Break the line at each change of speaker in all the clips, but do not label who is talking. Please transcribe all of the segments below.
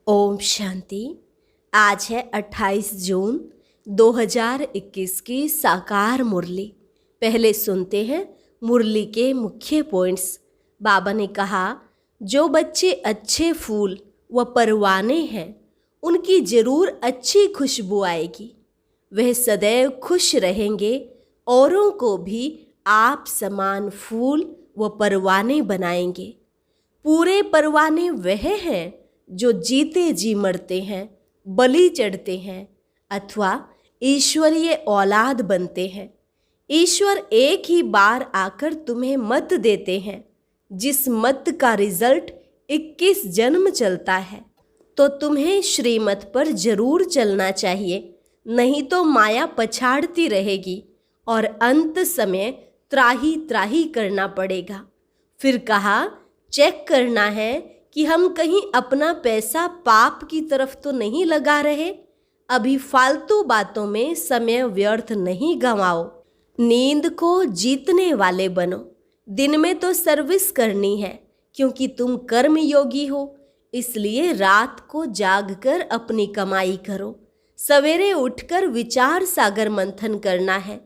ओम शांति। आज है 28 जून 2021 की साकार मुरली। पहले सुनते हैं मुरली के मुख्य पॉइंट्स। बाबा ने कहा, जो बच्चे अच्छे फूल व परवाने हैं उनकी जरूर अच्छी खुशबू आएगी। वह सदैव खुश रहेंगे, औरों को भी आप समान फूल व परवाने बनाएंगे। पूरे परवाने वह हैं जो जीते जी मरते हैं, बलि चढ़ते हैं अथवा ईश्वरीय औलाद बनते हैं। ईश्वर एक ही बार आकर तुम्हें मत देते हैं। जिस मत का रिजल्ट 21 जन्म चलता है, तो तुम्हें श्रीमत पर जरूर चलना चाहिए, नहीं तो माया पछाड़ती रहेगी और अंत समय त्राही त्राही करना पड़ेगा। फिर कहा, चेक करना है कि हम कहीं अपना पैसा पाप की तरफ तो नहीं लगा रहे। अभी फालतू बातों में समय व्यर्थ नहीं गंवाओ। नींद को जीतने वाले बनो। दिन में तो सर्विस करनी है, क्योंकि तुम कर्म योगी हो, इसलिए रात को जागकर अपनी कमाई करो। सवेरे उठकर विचार सागर मंथन करना है।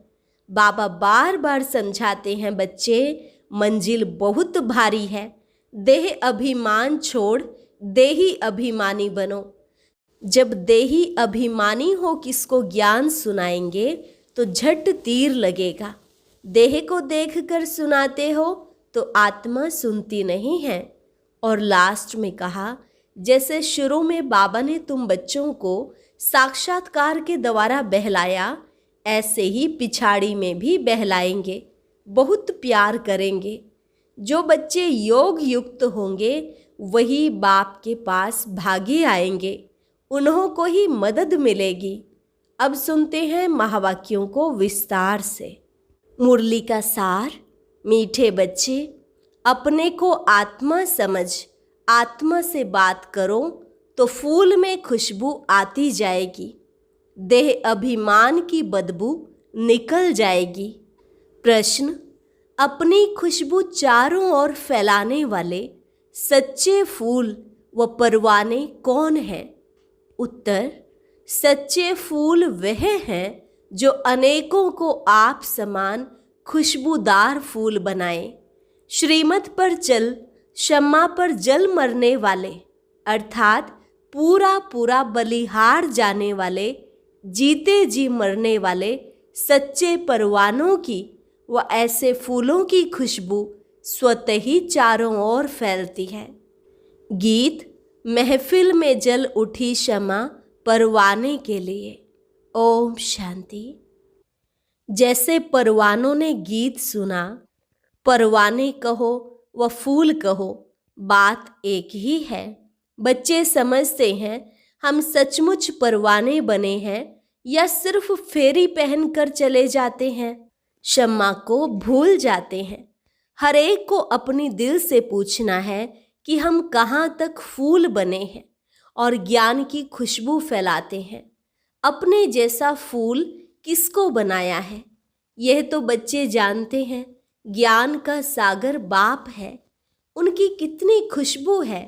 बाबा बार बार समझाते हैं, बच्चे मंजिल बहुत भारी है। देह अभिमान छोड़ देही अभिमानी बनो। जब देही अभिमानी हो किसको ज्ञान सुनाएंगे तो झट तीर लगेगा। देह को देखकर सुनाते हो तो आत्मा सुनती नहीं है। और लास्ट में कहा, जैसे शुरू में बाबा ने तुम बच्चों को साक्षात्कार के द्वारा बहलाया, ऐसे ही पिछाड़ी में भी बहलाएंगे, बहुत प्यार करेंगे। जो बच्चे योग युक्त होंगे वही बाप के पास भागे आएंगे, उन्हों को ही मदद मिलेगी। अब सुनते हैं महावाक्यों को विस्तार से। मुरली का सार। मीठे बच्चे, अपने को आत्मा समझ आत्मा से बात करो तो फूल में खुशबू आती जाएगी। देह अभिमान की बदबू निकल जाएगी। प्रश्न, अपनी खुशबू चारों ओर फैलाने वाले सच्चे फूल व परवाने कौन हैं? उत्तर, सच्चे फूल वह हैं जो अनेकों को आप समान खुशबूदार फूल बनाए। श्रीमत पर चल शम्मा पर जल मरने वाले, अर्थात पूरा पूरा बलिहार जाने वाले, जीते जी मरने वाले सच्चे परवानों की व ऐसे फूलों की खुशबू स्वतः ही चारों ओर फैलती है। गीत। महफिल में जल उठी शम्मा परवाने के लिए। ओम शांति। जैसे परवानों ने गीत सुना, परवाने कहो व फूल कहो, बात एक ही है। बच्चे समझते हैं हम सचमुच परवाने बने हैं या सिर्फ फेरी पहनकर चले जाते हैं। शम्मा को भूल जाते हैं। हर एक को अपनी दिल से पूछना है कि हम कहाँ तक फूल बने हैं और ज्ञान की खुशबू फैलाते हैं। अपने जैसा फूल किसको बनाया है, यह तो बच्चे जानते हैं। ज्ञान का सागर बाप है, उनकी कितनी खुशबू है।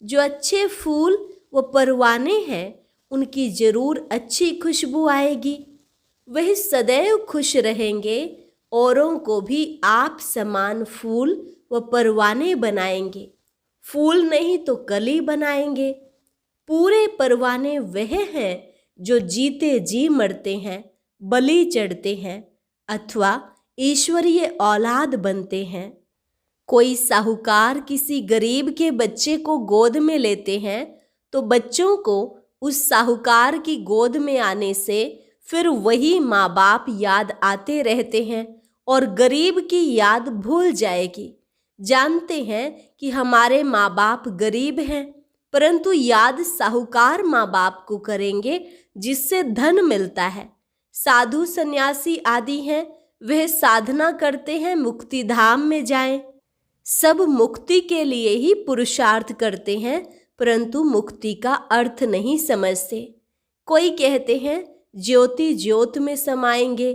जो अच्छे फूल व परवाने हैं उनकी जरूर अच्छी खुशबू आएगी। वह सदैव खुश रहेंगे, औरों को भी आप समान फूल व परवाने बनाएंगे। फूल नहीं तो कली बनाएंगे। पूरे परवाने वह हैं जो जीते जी मरते हैं, बलि चढ़ते हैं अथवा ईश्वरीय औलाद बनते हैं। कोई साहूकार किसी गरीब के बच्चे को गोद में लेते हैं तो बच्चों को उस साहूकार की गोद में आने से फिर वही माँ बाप याद आते रहते हैं और गरीब की याद भूल जाएगी। जानते हैं कि हमारे माँ बाप गरीब हैं, परंतु याद साहूकार माँ बाप को करेंगे जिससे धन मिलता है। साधु सन्यासी आदि हैं, वह साधना करते हैं मुक्ति धाम में जाएं। सब मुक्ति के लिए ही पुरुषार्थ करते हैं, परंतु मुक्ति का अर्थ नहीं समझते। कोई कहते हैं ज्योति ज्योत में समाएंगे,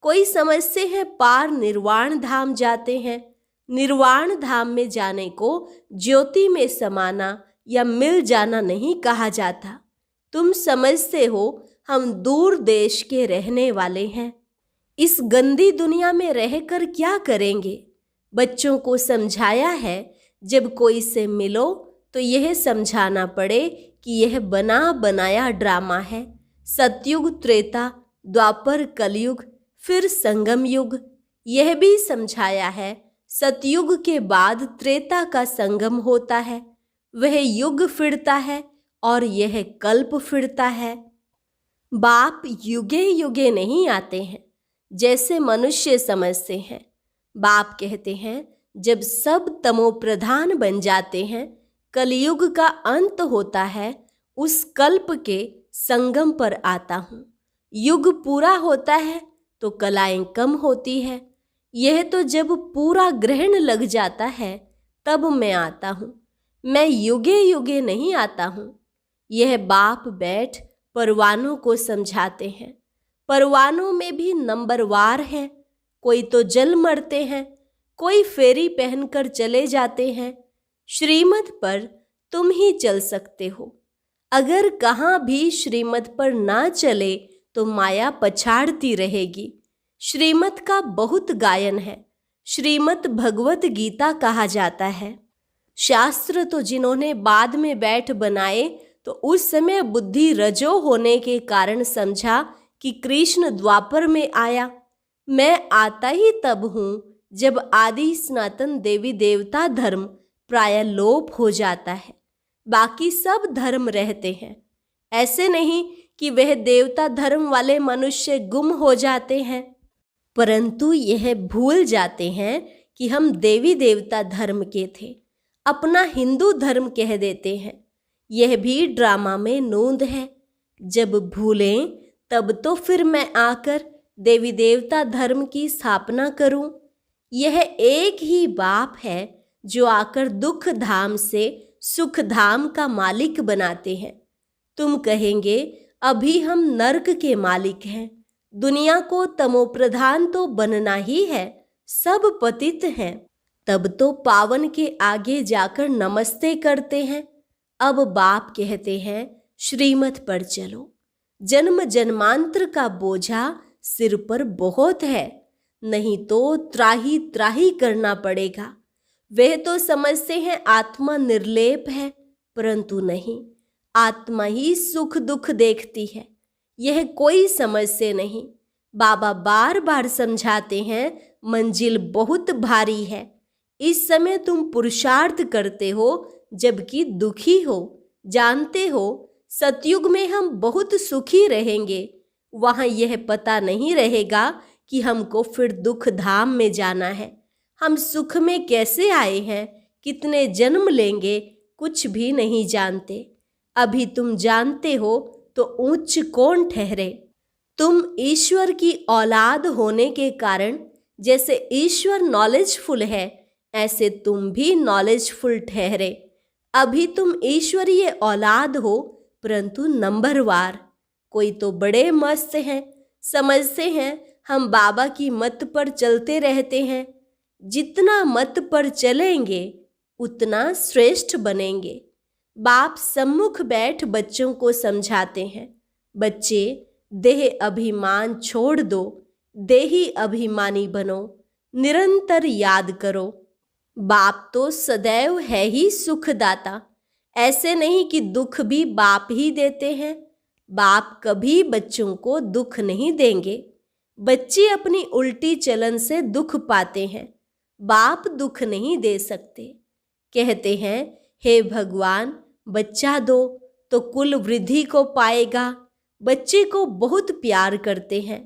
कोई समझते हैं पार निर्वाण धाम जाते हैं। निर्वाण धाम में जाने को ज्योति में समाना या मिल जाना नहीं कहा जाता। तुम समझते हो हम दूर देश के रहने वाले हैं। इस गंदी दुनिया में रहकर क्या करेंगे? बच्चों को समझाया है जब कोई से मिलो तो यह समझाना पड़े कि यह बना बनाया ड्रामा है। सतयुग, त्रेता, द्वापर, कलयुग, फिर संगम युग। यह भी समझाया है सतयुग के बाद त्रेता का संगम होता है। वह युग फिरता है और यह कल्प फिरता है। बाप युगे युगे नहीं आते हैं जैसे मनुष्य समझते हैं। बाप कहते हैं जब सब तमो प्रधान बन जाते हैं, कलयुग का अंत होता है, उस कल्प के संगम पर आता हूँ। युग पूरा होता है तो कलाएं कम होती है। यह तो जब पूरा ग्रहण लग जाता है तब मैं आता हूँ। मैं युगे युगे नहीं आता हूँ। यह बाप बैठ परवानों को समझाते हैं। परवानों में भी नंबरवार हैं। कोई तो जल मरते हैं, कोई फेरी पहनकर चले जाते हैं। श्रीमत पर तुम ही चल सकते हो। अगर कहाँ भी श्रीमत पर ना चले तो माया पछाड़ती रहेगी। श्रीमत का बहुत गायन है। श्रीमत भगवत गीता कहा जाता है। शास्त्र तो जिन्होंने बाद में बैठ बनाए तो उस समय बुद्धि रजो होने के कारण समझा कि कृष्ण द्वापर में आया। मैं आता ही तब हूँ जब आदि सनातन देवी देवता धर्म प्राय लोप हो जाता है। बाकी सब धर्म रहते हैं। ऐसे नहीं कि वह देवता धर्म वाले मनुष्य गुम हो जाते हैं, परंतु यह भूल जाते हैं कि हम देवी देवता धर्म के थे। अपना हिंदू धर्म कह देते हैं। यह भी ड्रामा में नोंद है। जब भूलें तब तो फिर मैं आकर देवी देवता धर्म की स्थापना करूं। यह एक ही बाप है जो आकर दुख धाम से सुख धाम का मालिक बनाते हैं। तुम कहेंगे अभी हम नरक के मालिक हैं। दुनिया को तमोप्रधान तो बनना ही है, सब पतित हैं। तब तो पावन के आगे जाकर नमस्ते करते हैं। अब बाप कहते हैं श्रीमत पर चलो। जन्म जन्मांतर का बोझा सिर पर बहुत है, नहीं तो त्राही त्राही करना पड़ेगा। वे तो समझते हैं आत्मा निर्लेप है, परंतु नहीं, आत्मा ही सुख दुख देखती है। यह कोई समझते नहीं। बाबा बार बार समझाते हैं मंजिल बहुत भारी है। इस समय तुम पुरुषार्थ करते हो जबकि दुखी हो। जानते हो सतयुग में हम बहुत सुखी रहेंगे। वहाँ यह पता नहीं रहेगा कि हमको फिर दुख धाम में जाना है। हम सुख में कैसे आए हैं, कितने जन्म लेंगे, कुछ भी नहीं जानते। अभी तुम जानते हो तो ऊंच कौन ठहरे। तुम ईश्वर की औलाद होने के कारण जैसे ईश्वर नॉलेजफुल है, ऐसे तुम भी नॉलेजफुल ठहरे। अभी तुम ईश्वरीय औलाद हो, परंतु नंबरवार। कोई तो बड़े मस्त हैं, समझते हैं हम बाबा की मत पर चलते रहते हैं। जितना मत पर चलेंगे उतना श्रेष्ठ बनेंगे। बाप सम्मुख बैठ बच्चों को समझाते हैं। बच्चे, देह अभिमान छोड़ दो, देही अभिमानी बनो, निरंतर याद करो। बाप तो सदैव है ही सुखदाता। ऐसे नहीं कि दुख भी बाप ही देते हैं। बाप कभी बच्चों को दुख नहीं देंगे। बच्चे अपनी उल्टी चलन से दुख पाते हैं। बाप दुख नहीं दे सकते। कहते हैं हे भगवान बच्चा दो तो कुल वृद्धि को पाएगा। बच्चे को बहुत प्यार करते हैं,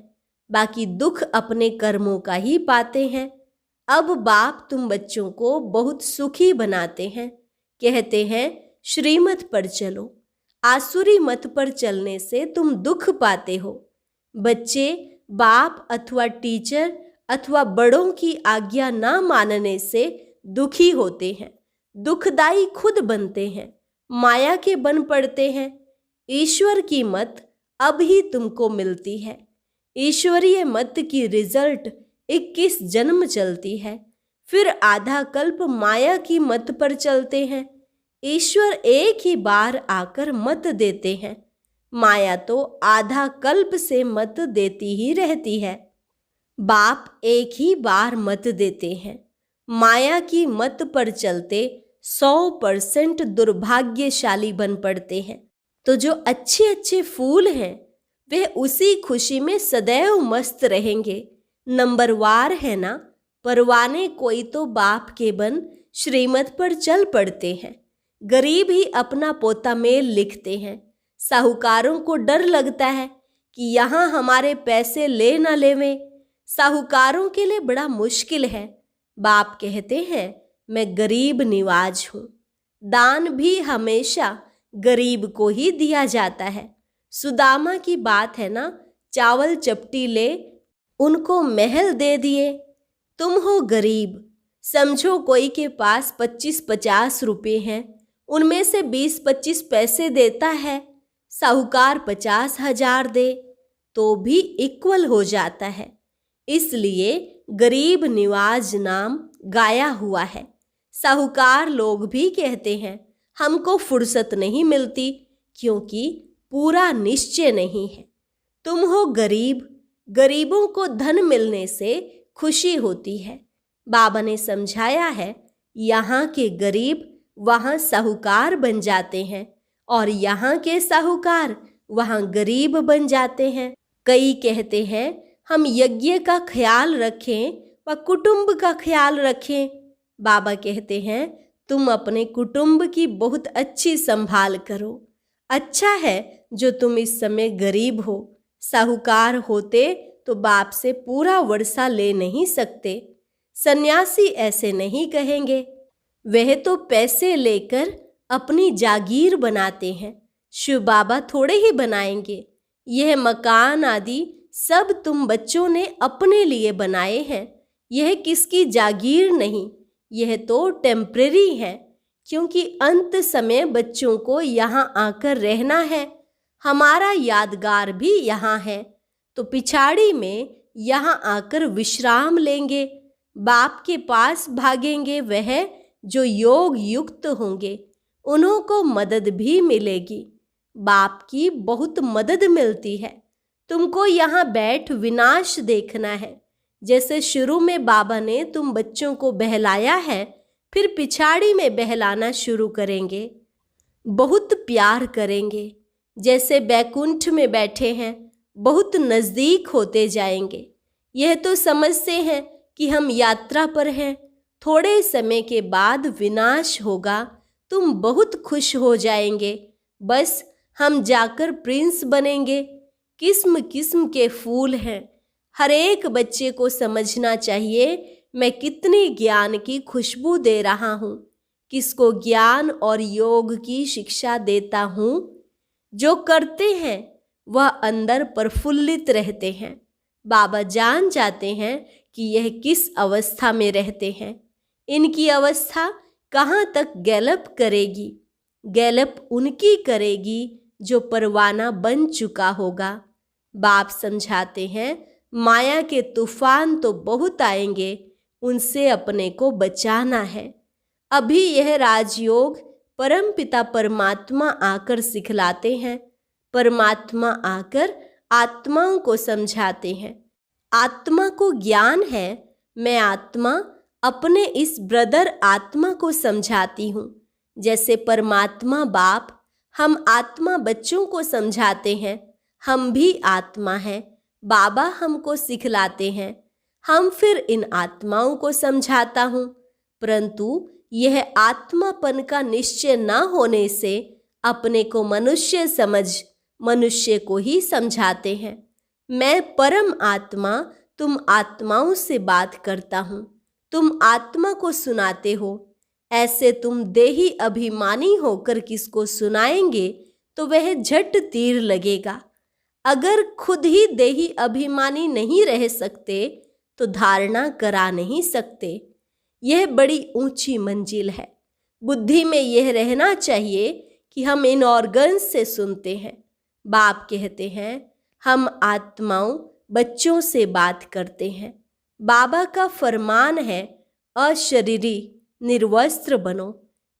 बाकी दुख अपने कर्मों का ही पाते हैं। अब बाप तुम बच्चों को बहुत सुखी बनाते हैं। कहते हैं श्रीमत पर चलो। आसुरी मत पर चलने से तुम दुख पाते हो। बच्चे बाप अथवा टीचर अथवा बड़ों की आज्ञा ना मानने से दुखी होते हैं। दुखदाई खुद बनते हैं, माया के बन पड़ते हैं। ईश्वर की मत अब ही तुमको मिलती है। ईश्वरीय मत की रिजल्ट 21 जन्म चलती है, फिर आधा कल्प माया की मत पर चलते हैं। ईश्वर एक ही बार आकर मत देते हैं, माया तो आधा कल्प से मत देती ही रहती है। बाप एक ही बार मत देते हैं, माया की मत पर चलते 100% दुर्भाग्यशाली बन पड़ते हैं। तो जो अच्छे अच्छे फूल हैं वे उसी खुशी में सदैव मस्त रहेंगे। नंबरवार है ना, परवाने कोई तो बाप के बन श्रीमत पर चल पड़ते हैं। गरीब ही अपना पोता मेल लिखते हैं। साहूकारों को डर लगता है कि यहाँ हमारे पैसे ले ना लेवें। साहूकारों के लिए बड़ा मुश्किल है। बाप कहते हैं मैं गरीब निवाज हूँ। दान भी हमेशा गरीब को ही दिया जाता है। सुदामा की बात है ना, चावल चपटी ले उनको महल दे दिए। तुम हो गरीब, समझो कोई के पास 25-50 रुपये हैं, उनमें से 20-25 पैसे देता है, साहूकार 50,000 दे तो भी इक्वल हो जाता है। इसलिए गरीब निवाज नाम गाया हुआ है। साहूकार लोग भी कहते हैं हमको फुर्सत नहीं मिलती क्योंकि पूरा निश्चय नहीं है। तुम हो गरीब, गरीबों को धन मिलने से खुशी होती है। बाबा ने समझाया है यहाँ के गरीब वहाँ साहूकार बन जाते हैं और यहाँ के साहूकार वहाँ गरीब बन जाते हैं। कई कहते हैं हम यज्ञ का ख्याल रखें व कुटुंब का ख्याल रखें। बाबा कहते हैं तुम अपने कुटुंब की बहुत अच्छी संभाल करो। अच्छा है जो तुम इस समय गरीब हो। साहूकार होते तो बाप से पूरा वर्षा ले नहीं सकते। सन्यासी ऐसे नहीं कहेंगे, वह तो पैसे लेकर अपनी जागीर बनाते हैं। शिव बाबा थोड़े ही बनाएंगे। यह मकान आदि सब तुम बच्चों ने अपने लिए बनाए हैं। यह किसकी जागीर नहीं, यह तो टेम्परेरी है, क्योंकि अंत समय बच्चों को यहाँ आकर रहना है। हमारा यादगार भी यहाँ है, तो पिछाड़ी में यहाँ आकर विश्राम लेंगे। बाप के पास भागेंगे वह जो योग युक्त होंगे, उन्हों को मदद भी मिलेगी। बाप की बहुत मदद मिलती है। तुमको यहाँ बैठ विनाश देखना है। जैसे शुरू में बाबा ने तुम बच्चों को बहलाया है, फिर पिछाड़ी में बहलाना शुरू करेंगे। बहुत प्यार करेंगे। जैसे बैकुंठ में बैठे हैं, बहुत नज़दीक होते जाएंगे। यह तो समझते हैं कि हम यात्रा पर हैं, थोड़े समय के बाद विनाश होगा, तुम बहुत खुश हो जाएंगे। बस हम जाकर प्रिंस बनेंगे। किस्म किस्म के फूल हैं। हर एक बच्चे को समझना चाहिए मैं कितनी ज्ञान की खुशबू दे रहा हूँ, किसको ज्ञान और योग की शिक्षा देता हूँ। जो करते हैं वह अंदर प्रफुल्लित रहते हैं। बाबा जान जाते हैं कि यह किस अवस्था में रहते हैं। इनकी अवस्था कहाँ तक गैलप करेगी। गैलप उनकी करेगी जो परवाना बन चुका होगा। बाप समझाते हैं माया के तूफान तो बहुत आएंगे, उनसे अपने को बचाना है। अभी यह राजयोग परमपिता परमात्मा आकर सिखलाते हैं। परमात्मा आकर आत्माओं को समझाते हैं। आत्मा को ज्ञान है, मैं आत्मा अपने इस ब्रदर आत्मा को समझाती हूँ। जैसे परमात्मा बाप हम आत्मा बच्चों को समझाते हैं, हम भी आत्मा हैं। बाबा हमको सिखलाते हैं, हम फिर इन आत्माओं को समझाता हूँ। परंतु यह आत्मापन का निश्चय न होने से अपने को मनुष्य समझ मनुष्य को ही समझाते हैं। मैं परम आत्मा तुम आत्माओं से बात करता हूँ, तुम आत्मा को सुनाते हो। ऐसे तुम देही अभिमानी होकर किसको सुनाएंगे तो वह झट तीर लगेगा। अगर खुद ही देही अभिमानी नहीं रह सकते तो धारणा करा नहीं सकते। यह बड़ी ऊंची मंजिल है। बुद्धि में यह रहना चाहिए कि हम इन ऑर्गन्स से सुनते हैं। बाप कहते हैं हम आत्माओं बच्चों से बात करते हैं। बाबा का फरमान है अशरीरी निर्वस्त्र बनो।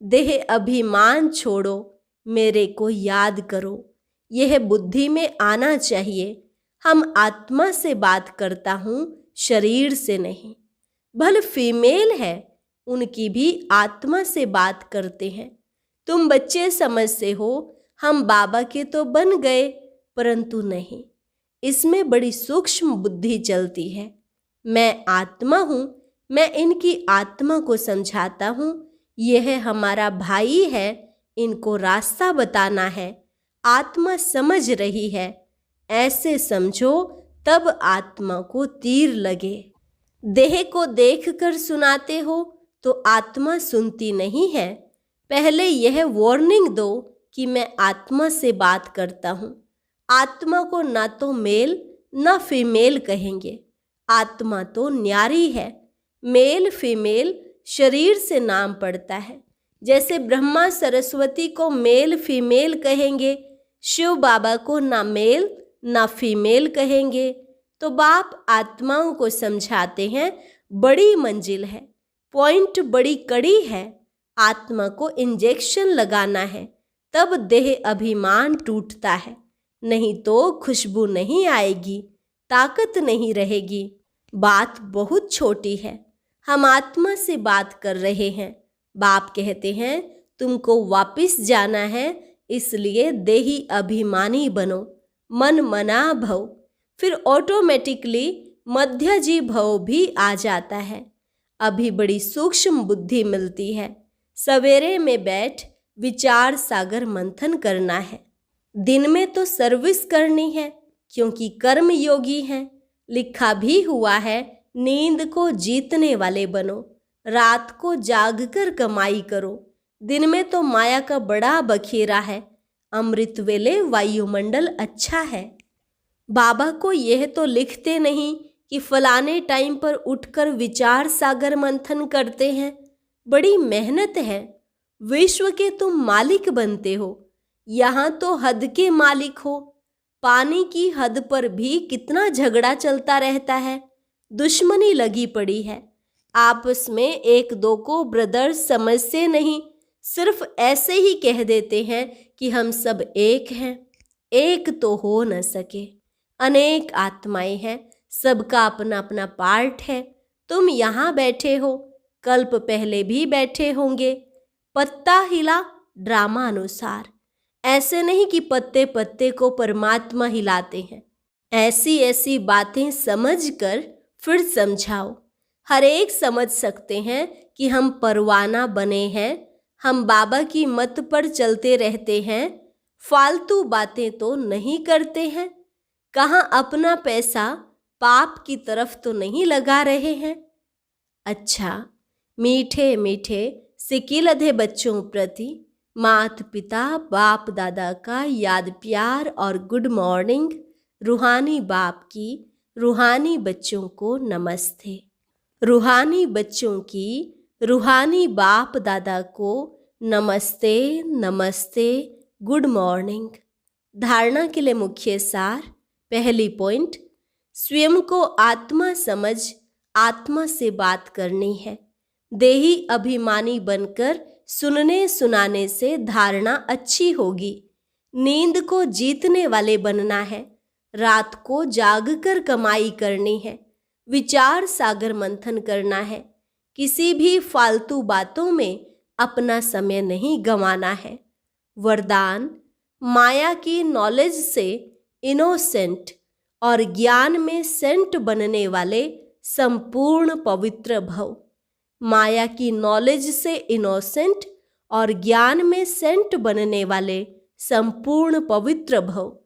देह अभिमान छोड़ो, मेरे को याद करो। यह बुद्धि में आना चाहिए। हम आत्मा से बात करता हूँ, शरीर से नहीं। भले फीमेल है, उनकी भी आत्मा से बात करते हैं। तुम बच्चे समझते हो हम बाबा के तो बन गए, परंतु नहीं, इसमें बड़ी सूक्ष्म बुद्धि चलती है। मैं आत्मा हूँ, मैं इनकी आत्मा को समझाता हूँ। यह हमारा भाई है, इनको रास्ता बताना है। आत्मा समझ रही है, ऐसे समझो, तब आत्मा को तीर लगे। देह को देखकर सुनाते हो तो आत्मा सुनती नहीं है। पहले यह वार्निंग दो कि मैं आत्मा से बात करता हूँ। आत्मा को ना तो मेल ना फीमेल कहेंगे। आत्मा तो न्यारी है। मेल फीमेल शरीर से नाम पड़ता है। जैसे ब्रह्मा सरस्वती को मेल फीमेल कहेंगे, शिव बाबा को ना मेल ना फीमेल कहेंगे। तो बाप आत्माओं को समझाते हैं, बड़ी मंजिल है, पॉइंट बड़ी कड़ी है। आत्मा को इंजेक्शन लगाना है, तब देह अभिमान टूटता है। नहीं तो खुशबू नहीं आएगी, ताकत नहीं रहेगी। बात बहुत छोटी है। हम आत्मा से बात कर रहे हैं। बाप कहते हैं तुमको वापिस जाना है, इसलिए देही अभिमानी बनो, मन मना भव। फिर ऑटोमेटिकली मध्यजी भव भी आ जाता है। अभी बड़ी सूक्ष्म बुद्धि मिलती है। सवेरे में बैठ विचार सागर मंथन करना है। दिन में तो सर्विस करनी है, क्योंकि कर्म योगी हैं। लिखा भी हुआ है, नींद को जीतने वाले बनो, रात को जागकर कमाई करो। दिन में तो माया का बड़ा बखेरा है। अमृत वेले वायुमंडल अच्छा है। बाबा को यह तो लिखते नहीं कि फलाने टाइम पर उठकर विचार सागर मंथन करते हैं। बड़ी मेहनत है। विश्व के तुम मालिक बनते हो, यहाँ तो हद के मालिक हो। पानी की हद पर भी कितना झगड़ा चलता रहता है, दुश्मनी लगी पड़ी है। आपस में एक दो को ब्रदर्स समझते नहीं, सिर्फ ऐसे ही कह देते हैं कि हम सब एक हैं। एक तो हो न सके, अनेक आत्माएं हैं, सबका अपना अपना पार्ट है। तुम यहाँ बैठे हो, कल्प पहले भी बैठे होंगे। पत्ता हिला ड्रामा अनुसार, ऐसे नहीं कि पत्ते पत्ते को परमात्मा हिलाते हैं। ऐसी ऐसी बातें समझकर फिर समझाओ। हर एक समझ सकते हैं कि हम परवाना बने हैं, हम बाबा की मत पर चलते रहते हैं, फालतू बातें तो नहीं करते हैं। कहाँ अपना पैसा पाप की तरफ तो नहीं लगा रहे हैं। अच्छा, मीठे मीठे सिकिलधे बच्चों प्रति माता पिता बाप दादा का याद प्यार और गुड मॉर्निंग। रूहानी बाप की रूहानी बच्चों को नमस्ते। रूहानी बच्चों की रूहानी बाप दादा को नमस्ते नमस्ते, गुड मॉर्निंग। धारणा के लिए मुख्य सार। पहली पॉइंट, स्वयं को आत्मा समझ आत्मा से बात करनी है। देही अभिमानी बनकर सुनने सुनाने से धारणा अच्छी होगी। नींद को जीतने वाले बनना है। रात को जागकर कमाई करनी है। विचार सागर मंथन करना है। किसी भी फालतू बातों में अपना समय नहीं गंवाना है। वरदान, माया की नॉलेज से इनोसेंट और ज्ञान में सेंट बनने वाले संपूर्ण पवित्र भव। माया की नॉलेज से इनोसेंट और ज्ञान में सेंट बनने वाले संपूर्ण पवित्र भव।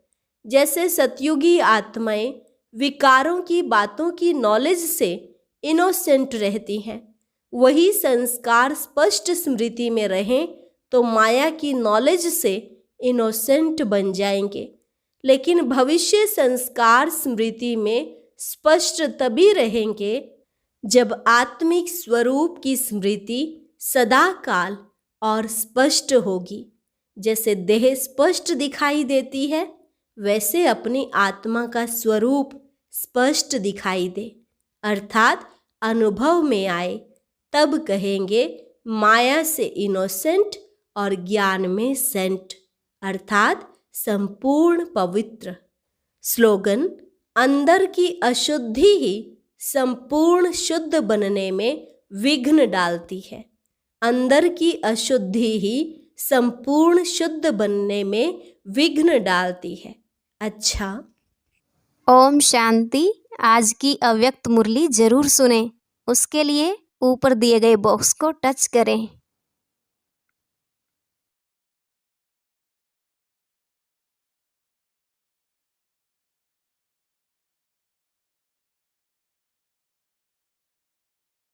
जैसे सतयुगी आत्माएं विकारों की बातों की नॉलेज से इनोसेंट रहती हैं, वही संस्कार स्पष्ट स्मृति में रहें तो माया की नॉलेज से इनोसेंट बन जाएंगे। लेकिन भविष्य संस्कार स्मृति में स्पष्ट तभी रहेंगे जब आत्मिक स्वरूप की स्मृति सदा काल और स्पष्ट होगी। जैसे देह स्पष्ट दिखाई देती है, वैसे अपनी आत्मा का स्वरूप स्पष्ट दिखाई दे, अर्थात अनुभव में आए। तब कहेंगे माया से इनोसेंट और ज्ञान में सेंट, अर्थात संपूर्ण पवित्र। स्लोगन: अंदर की अशुद्धि ही संपूर्ण शुद्ध बनने में विघ्न डालती है। अंदर की अशुद्धि ही संपूर्ण शुद्ध बनने में विघ्न डालती है। अच्छा,
ओम शांति। आज की अव्यक्त मुरली जरूर सुने। उसके लिए ऊपर दिए गए बॉक्स को टच करें।